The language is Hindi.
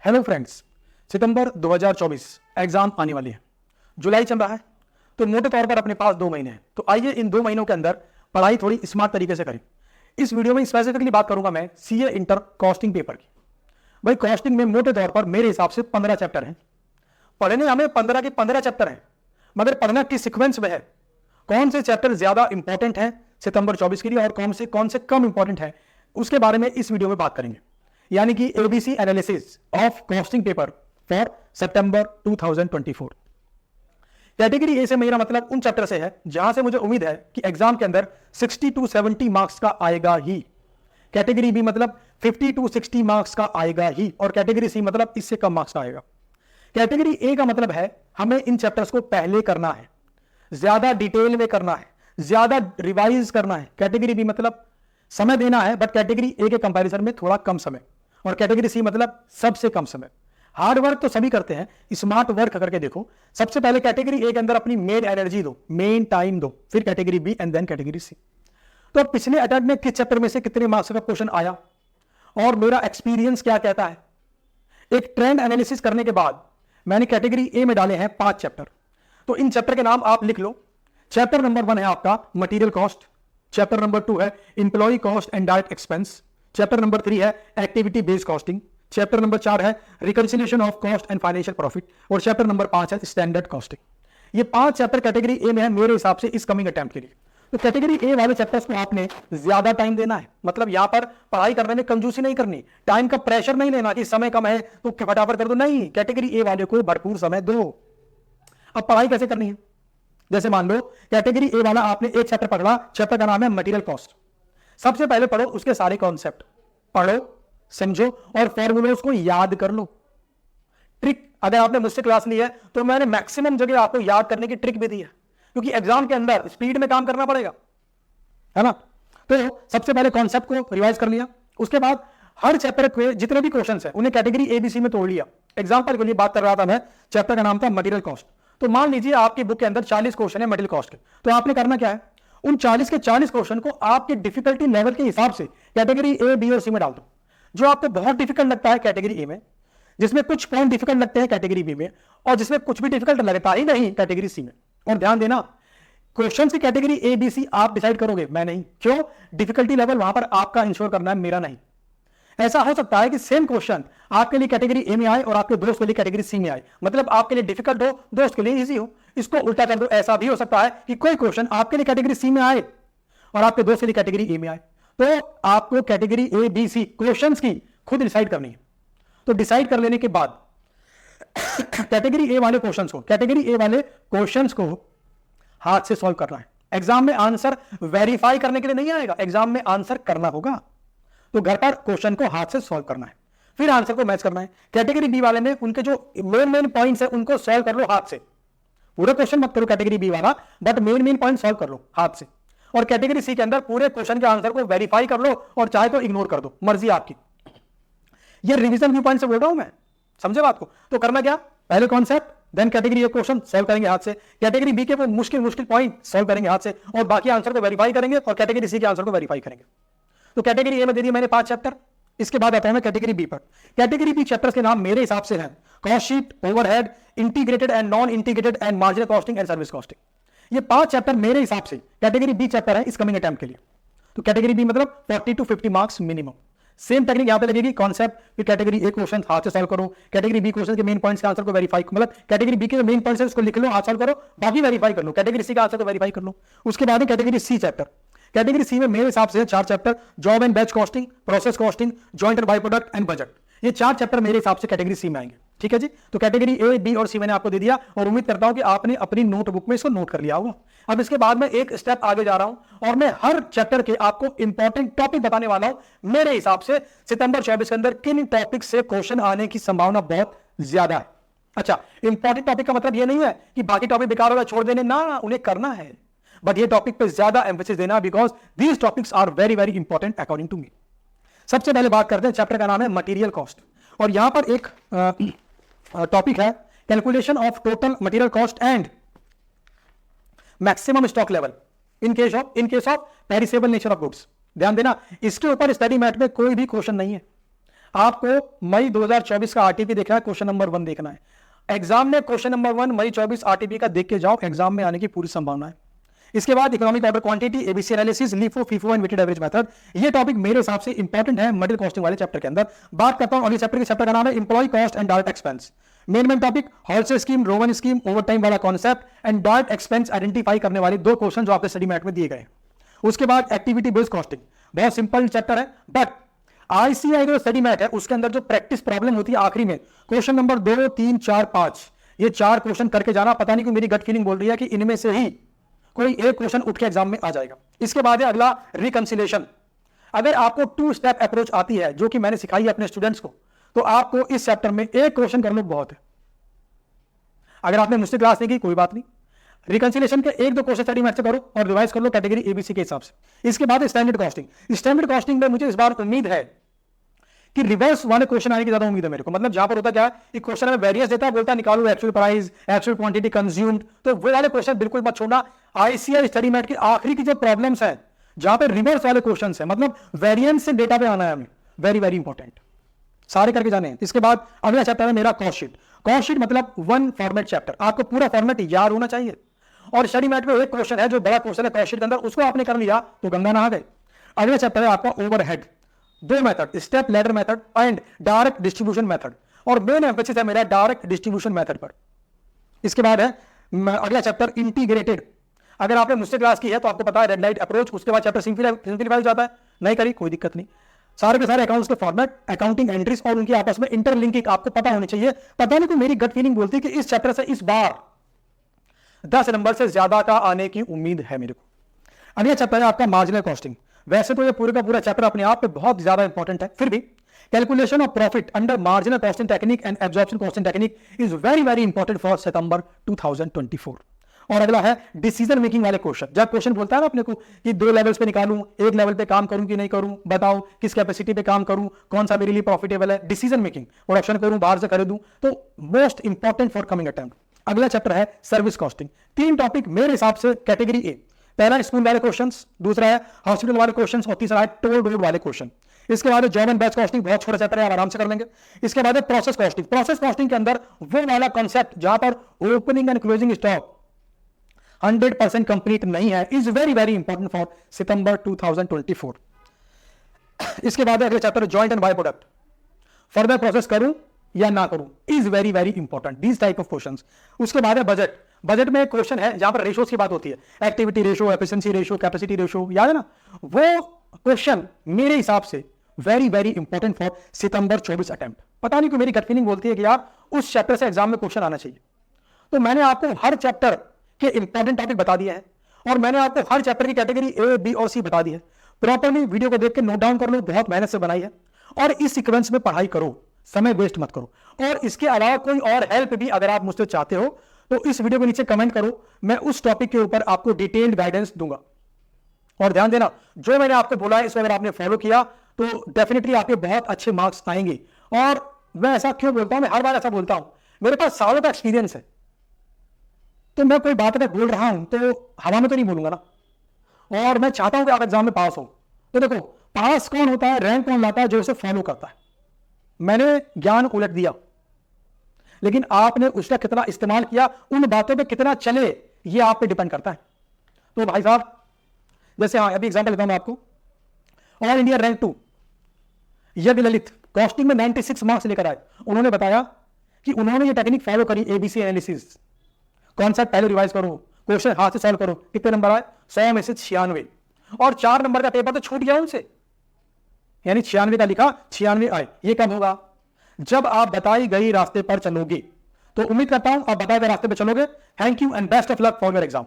हेलो फ्रेंड्स, सितंबर 2024 एग्जाम आने वाली है। जुलाई चल रहा है तो मोटे तौर पर अपने पास 2 महीने हैं। तो आइए इन 2 महीनों के अंदर पढ़ाई थोड़ी स्मार्ट तरीके से करें। इस वीडियो में स्पेसिफिकली बात करूंगा मैं सीए इंटर कॉस्टिंग पेपर की। भाई कॉस्टिंग में मोटे तौर पर मेरे हिसाब से 15 चैप्टर हैं। पढ़ने हमें 15 के 15 चैप्टर हैं, मगर पढ़ना किस सीक्वेंस में है, कौन से चैप्टर ज्यादा इंपॉर्टेंट है सितंबर 24 के लिए और कौन से कम इंपॉर्टेंट है, उसके बारे में इस वीडियो में बात करेंगे। यानी कि ABC analysis of costing paper for September 2024। Category A से मेरा मतलब उन चैप्टर से है जहां से मुझे उम्मीद है कि एग्जाम के अंदर 60 to 70 मार्क्स का आएगा ही। कैटेगरी बी मतलब 50 to 60 मार्क्स का आएगा ही, और कैटेगरी सी मतलब इससे कम मार्क्स का आएगा। कैटेगरी ए का मतलब है हमें इन चैप्टर्स को पहले करना है, ज्यादा डिटेल में करना है, ज्यादा रिवाइज करना है। कैटेगरी बी मतलब समय देना है, बट कैटेगरी ए के कंपैरिजन में थोड़ा कम समय, और कैटेगरी सी मतलब सबसे कम समय। हार्ड वर्क तो सभी करते हैं, स्मार्ट वर्क करके देखो। सबसे पहले कैटेगरी ए के अंदर अपनी मेन एनर्जी दो, मेन टाइम दो, फिर category B and then category C. तो पिछले अटेम्प्ट में किस चैप्टर में से कितने मार्क्स का क्वेश्चन आया और मेरा एक्सपीरियंस क्या कहता है, एक ट्रेंड एनालिसिस करने के बाद मैंने कैटेगरी ए में डाले हैं 5 चैप्टर। तो इन चैप्टर के नाम आप लिख लो। चैप्टर नंबर 1 है आपका मटेरियल कॉस्ट, चैप्टर नंबर 2 है employee cost and direct expense, chapter number 3 है activity based costing, chapter number 4 है reconciliation of cost and financial profit, और चैप्टर नंबर 5 है स्टैंडर्ड कॉस्टिंग। ये 5 चैप्टर कैटेगरी ए में है मेरे हिसाब से इस कमिंग अटेम्प्ट के लिए। तो कैटेगरी ए वाले चैप्टर्स को आपने ज्यादा टाइम देना है, मतलब यहां पर पढ़ाई करने में कंजूसी नहीं करनी, टाइम का प्रेशर नहीं लेना कि समय कम है तो फटाफट कर दो, नहीं, कैटेगरी ए वाले को भरपूर समय दो। अब पढ़ाई कैसे करनी है, जैसे मान लो कैटेगरी ए वाला आपने एक चैप्टर पढ़ा, चैप्टर का नाम है मटेरियल कॉस्ट। सबसे पहले पढ़ो उसके सारे कॉन्सेप्ट, पढ़ो समझो और फॉर्मूलोज को याद कर लो। ट्रिक अगर आपने मुझसे क्लास ली है तो मैंने मैक्सिमम जगह आपको याद करने की ट्रिक भी दी है, क्योंकि एग्जाम के अंदर स्पीड में काम करना पड़ेगा, है ना। तो सबसे पहले कॉन्सेप्ट को रिवाइज कर लिया, उसके बाद हर चैप्टर के जितने भी क्वेश्चंस हैं उन्हें कैटेगरी एबीसी में तोड़ लिया। एग्जांपल के लिए बात कर रहा था मैं, चैप्टर का नाम था मटेरियल कॉस्ट। तो मान लीजिए आपकी बुक के अंदर 40 क्वेश्चन है मटेरियल कॉस्ट के, तो आपने करना क्या है, उन 40 के 40 क्वेश्चन को आपके डिफिकल्टी लेवल के हिसाब से कैटेगरी ए, बी और सी में डाल दो। जो आपको बहुत डिफिकल्ट लगता है कैटेगरी ए में, जिसमें कुछ पॉइंट डिफिकल्ट लगते हैं कैटेगरी बी में, और जिसमें कुछ भी डिफिकल्ट लगता ही नहीं कैटेगरी सी में। और ध्यान देना, क्वेश्चन की कैटेगरी ए बी सी आप डिसाइड करोगे, मैं नहीं। क्यों? डिफिकल्टी लेवल वहां पर आपका इंश्योर करना है, मेरा नहीं। ऐसा हो सकता है कि सेम क्वेश्चन आपके लिए कैटेगरी ए में आए और आपके दोस्त के लिए कैटेगरी सी में आए, मतलब आपके लिए डिफिकल्ट हो, दोस्त के लिए इजी हो। इसको उल्टा कर दो, ऐसा भी हो सकता है कि कोई क्वेश्चन आपके लिए कैटेगरी सी में आए और आपके दोस्त के लिए कैटेगरी ए में आए। तो आपको category A B C questions की खुद डिसाइड करनी है। तो डिसाइड कर लेने के बाद कैटेगरी ए वाले क्वेश्चंस को हाथ से सॉल्व करना है। एग्जाम में आंसर वेरीफाई करने के लिए नहीं आएगा, एग्जाम में आंसर करना होगा। तो घर पर क्वेश्चन को हाथ से सॉल्व करना है, फिर आंसर को मैच करना है। कैटेगरी बी वाले में उनके जो मेन पॉइंट्स है उनको सॉल्व कर लो हाथ से। पूरा क्वेश्चन मत करो कैटेगरी बी वाला, बट मेन पॉइंट सॉल्व कर लो हाथ से। और कैटेगरी सी के अंदर पूरे क्वेश्चन के आंसर को वेरीफाई कर लो, और चाहे तो इग्नोर कर दो, मर्जी आपकी। ये रिवीजन व्यू पॉइंट से बोल रहा हूं मैं, समझे बात को। तो करना क्या, पहले concept, then category A question solve करेंगे हाथ से, कैटेगरी बी के मुश्किल पॉइंट सॉल्व करेंगे हाथ से, और बाकी आंसर को वेरीफाई करेंगे, और कैटेगरी सी के आंसर को वेरीफाई करेंगे। तो कैटेगरी ए में दे दिया मैंने 5 चैप्टर। इसके बाद आता हूं मैं कैटेगरी बी पर। कैटेगरी बी चैप्टर्स के नाम मेरे हिसाब से हैं cost sheet, overhead, integrated and non integrated and marginal costing and service costing. ये 5 चैप्टर मेरे हिसाब से कैटेगरी बी चैप्टर है इस कमिंग अटेम्प्ट के लिए। तो कैटेगरी बी मतलब 40 to 50 marks minimum. Same technique यहां पे लगेगी, कॉन्सेप्ट, फिर कैटेगरी ए क्वेश्चन हाथ से सॉल्व करो, कैटेगरी बी क्वेश्चन के मेन पॉइंट्स के आंसर को वेरीफाई, मतलब कैटेगरी बी के मेन पॉइंट्स है उसको लिख लो, हाथ सॉल्व करो, बाकी वेरीफाई कर लो, कैटेगरी सी का आंसर को वेरीफाई कर लो। उसके बाद category C chapter. Category C में मेरे हिसाब से 4 chapter, job and batch costing, process costing, joint and by product and budget. ये 4 चैप्टर मेरे हिसाब से कैटेगरी सी में आएंगे, ठीक है जी। तो कैटेगरी ए, बी और सी मैंने आपको दे दिया, और उम्मीद करता हूं कि आपने अपनी नोटबुक में इसको नोट कर लिया होगा। अब इसके बाद मैं एक स्टेप आगे जा रहा हूं, और मैं हर चैप्टर के आपको इंपॉर्टेंट टॉपिक बताने वाला हूं। मेरे हिसाब से सितंबर 24 के अंदर किन टॉपिक से क्वेश्चन आने की संभावना बहुत ज्यादा है। अच्छा, इंपॉर्टेंट टॉपिक का मतलब यह नहीं है कि बाकी टॉपिक बेकार होगा छोड़ देने, ना, उन्हें करना है, बट ये टॉपिक पे ज्यादा एम्फेसिस देना, because these topics are very very important according to me. सबसे पहले बात करते हैं, चैप्टर का नाम है मटेरियल कॉस्ट, और यहां पर एक टॉपिक है calculation of total material cost and maximum stock level in case of perishable nature of goods. ध्यान देना, इसके ऊपर स्टडी मैट में कोई भी क्वेश्चन नहीं है। आपको मई 2024 का आरटीपी देखना है, क्वेश्चन नंबर 1 देखना है। एग्जाम में क्वेश्चन नंबर 1 मई 24 आरटीपी का देख के जाओ, एग्जाम में आने की पूरी संभावना है। इसके बाद economic order quantity, ABC analysis, LIFO, FIFO and weighted average method. ये टॉपिक मेरे हिसाब से इंपॉर्टेंट है मटेरियल कॉस्टिंग वाले चैप्टर के अंदर। बात करता हूं अगले चैप्टर के, चैप्टर का नाम है employ cost and direct expense. Main topic Halsey scheme, Rowan scheme, over time वाला concept and direct expense identify करने वाले 2 क्वेश्चन जो आपके स्टडी मैट में दिए गए। उसके बाद एक्टिविटी बेस्ड कॉस्टिंग, बहुत सिंपल चैप्टर है, बट आईसीआई जो स्टडी मैट है उसके अंदर जो प्रैक्टिस प्रॉब्लम होती है आखिरी में, क्वेश्चन नंबर 2, 3, 4, 5, ये 4 क्वेश्चन करके जाना। पता नहीं क्यों मेरी गट फीलिंग बोल रही है कि इनमें से ही कोई एक क्वेश्चन उठ के एग्जाम में आ जाएगा। इसके बाद है अगला रिकंसिलेशन। अगर आपको 2 स्टेप अप्रोच आती है जो कि मैंने सिखाई है अपने स्टूडेंट्स को, तो आपको इस चैप्टर में एक क्वेश्चन कर लो बहुत है। अगर आपने मुझसे क्लास नहीं की कोई बात नहीं, रिकंसिलेशन के 1-2 क्वेश्चन स्टडी मैथ से करो और रिवाइज कर लो कैटेगरी एबीसी के हिसाब से। इसके बाद स्टैंडर्ड कॉस्टिंग। स्टैंडर्ड कॉस्टिंग में मुझे इस बार उम्मीद है कि रिवर्स वाले क्वेश्चन आने की ज्यादा उम्मीद है मेरे को। मतलब जहां पर होता क्या है, क्वेश्चन में वेरिएंस देता है, बोलता है निकालो actual price, actual quantity consumed, तो वो वाले क्वेश्चन बिल्कुल मत छोड़ना। आईसीआई स्टडी मैट की आखिरी की जो प्रॉब्लम्स है जहां पे रिवर्स वाले क्वेश्चन है, मतलब वेरिएंस से डेटा पे आना है हमें, वेरी वेरी इंपॉर्टेंट, सारे करके जाने हैं। इसके बाद अगला चैप्टर है मेरा कॉस्ट शीट। कॉस्ट शीट मतलब 1 फॉर्मेट चैप्टर, आपको पूरा फॉर्मेट याद होना चाहिए। और स्टडी मैट में एक क्वेश्चन है जो बड़ा क्वेश्चन है कॉस्ट शीट के अंदर, उसको आपने कर लिया तो गंगा नहा गए। अगला चैप्टर है आपका overhead, 2 method, step ladder method and direct distribution method, और मेन एम्फेसिस है मेरा डायरेक्ट डिस्ट्रीब्यूशन मेथड पर। इसके बाद है अगला चैप्टर इंटीग्रेटेड। अगर आपने मुझसे क्लास की है तो आपको पता है रेड लाइट अप्रोच। उसके बाद चैप्टर सिंपलीफाई हो जाता है, नहीं करी कोई दिक्कत नहीं। सारे के सारे अकाउंट्स के फॉर्मेट, अकाउंटिंग एंट्रीज और उनकी आपस में इंटरलिंकिंग आपको पता होनी चाहिए। पता नहीं कि मेरी गट फीलिंग बोलती है कि इस चैप्टर से इस बार 10 नंबर से ज्यादा का आने की उम्मीद है मेरे को। अगला चैप्टर है आपका मार्जिनल कॉस्टिंग। वैसे तो ये पूरे का पूरा चैप्टर अपने आप में बहुत ज्यादा इंपॉर्टेंट है, फिर भी calculation of profit under marginal costing technique and absorption costing technique is very very important for September 2024। और अगला है डिसीजन मेकिंग वाले क्वेश्चन। जब क्वेश्चन बोलता है ना अपने को कि 2 लेवल्स पे निकालूं, एक लेवल पे काम करूं कि नहीं करूं, बताओ किस कैपेसिटी पे काम करूं, कौन सा मेरे लिए प्रॉफिटेबल है, डिसीजन मेकिंग, प्रोडक्शन करूं बाहर से खरीदूं, तो most important for coming attempt. अगला चैप्टर है सर्विस कॉस्टिंग। 3 टॉपिक मेरे हिसाब से कैटेगरी ए। पहला स्कूल वाले क्वेश्चंस, दूसरा है हॉस्पिटल वाले क्वेश्चंस और तीसरा है टोल रोड वाले क्वेश्चन। इसके बाद जॉब एंड बैच कॉस्टिंग, बहुत छोटा चैप्टर है, आप आराम से कर लेंगे। इसके बाद प्रोसेस कॉस्टिंग। प्रोसेस कॉस्टिंग के अंदर वो वाला कॉन्सेप्ट जहां पर opening and closing stock 100% complete नहीं है, is very very important for September 2024। इसके बाद अगले chapter joint and by product. Further process करूं या ना करूं is very very important, these type of questions. उसके बाद है बजट। बजट में एक क्वेश्चन है जहां पर रेशोस की बात होती है, activity ratio, efficiency ratio, capacity ratio, याद है ना। वो क्वेश्चन मेरे हिसाब से very very important for September 24 attempt. पता नहीं क्यों मेरी गट फीलिंग बोलती है कि यार उस चैप्टर से एग्जाम में क्वेश्चन आना चाहिए। तो मैंने आपको हर चैप्टर के इंपॉर्टेंट टॉपिक बता दिए हैं और मैंने आपको हर चैप्टर की कैटेगरी ए, बी और सी बता दी है। प्रॉपर्ली वीडियो को देख के नोट डाउन कर लो, बहुत मेहनत से बनाई है, और इस सीक्वेंस में पढ़ाई करो, समय वेस्ट मत करो। और इसके अलावा कोई और हेल्प भी अगर आप मुझसे चाहते हो तो इस वीडियो के नीचे कमेंट करो, मैं उस टॉपिक के ऊपर आपको डिटेल्ड गाइडेंस दूंगा। और ध्यान देना, जो मैंने आपको बोला है इसमें अगर आपने फॉलो किया तो डेफिनेटली आपके बहुत अच्छे मार्क्स आएंगे। और मैं ऐसा क्यों बोलता हूं, मैं हर बार ऐसा बोलता हूं, मेरे पास सालों का एक्सपीरियंस है, तो मैं कोई बात अगर बोल रहा हूं तो हवा में तो नहीं बोलूंगा ना। और मैं चाहता हूं कि आप एग्जाम में पास हो। तो देखो, पास कौन होता है, रैंक कौन लाता है, जो इसे फॉलो करता है। मैंने ज्ञान उलट दिया, लेकिन आपने उसका कितना इस्तेमाल किया, उन बातों पे कितना चले, ये आप पे डिपेंड करता है। तो भाई साहब, जैसे हाँ अभी एग्जांपल देता हूं मैं आपको, ऑल इंडिया रैंक 2 यज्ञ ललित कॉस्टिंग में 96 मार्क्स लेकर आए। उन्होंने बताया कि उन्होंने ये टेक्निक फॉलो करी, एबीसी एनालिसिस। कॉन्सेप्ट पहले रिवाइज करो, क्वेश्चन हाथ से सॉल्व करो। कितने नंबर आए? 100 में से 96, और 4 नंबर का पेपर तो छूट गया उनसे, यानी 96 का लिखा, 96 आए। ये कब होगा? जब आप बताई गई रास्ते पर चलोगे। तो उम्मीद करता हूं आप बताए गए रास्ते पर चलोगे। Thank you and best of luck for your exam.